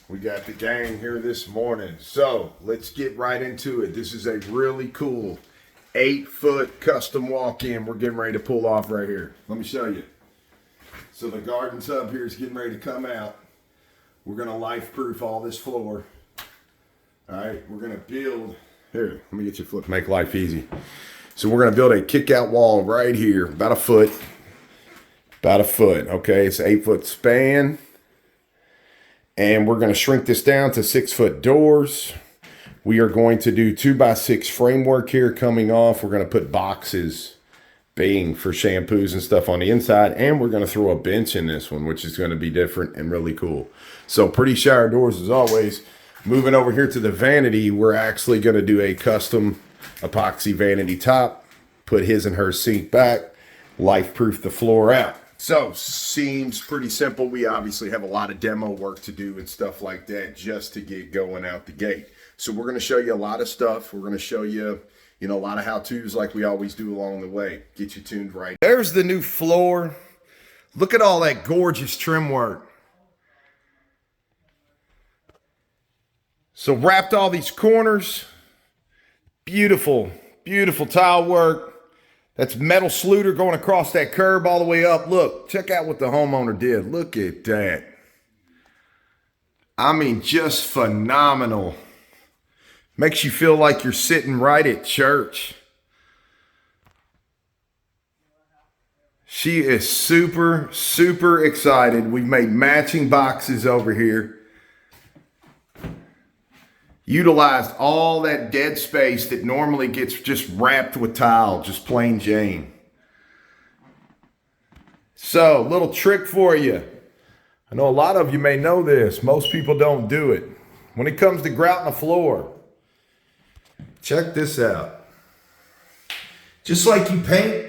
We got the gang here this morning. So let's get right into it. This is a really cool 8-foot custom walk-in we're getting ready to pull off right here. Let me show you. So the garden tub here is getting ready to come out. We're going to life-proof all this floor. All right, we're going to build, here, let me get you a flip, make life easy. So we're going to build a kick-out wall right here, about a foot. Okay? It's an 8-foot span. And we're going to shrink this down to 6-foot doors. We are going to do 2x6 framework here coming off. We're going to put boxes, Bing, for shampoos and stuff on the inside. And we're going to throw a bench in this one, which is going to be different and really cool. So pretty shower doors as always. Moving over here to the vanity, we're actually going to do a custom epoxy vanity top. Put his and her sink back. Life-proof the floor out. So, seems pretty simple. We obviously have a lot of demo work to do and stuff like that just to get going out the gate. So we're going to show you a lot of stuff. We're going to show you, a lot of how-tos like we always do along the way. Get you tuned right. There's the new floor. Look at all that gorgeous trim work. So wrapped all these corners. Beautiful, beautiful tile work. That's metal sluter going across that curb all the way up. Look, check out what the homeowner did. Look at that. I mean, just phenomenal. Makes you feel like you're sitting right at church. She is super, super excited. We've made matching boxes over here. Utilized all that dead space that normally gets just wrapped with tile, just plain Jane. So, little trick for you. I know a lot of you may know this. Most people don't do it. When it comes to grouting the floor, check this out. Just like you paint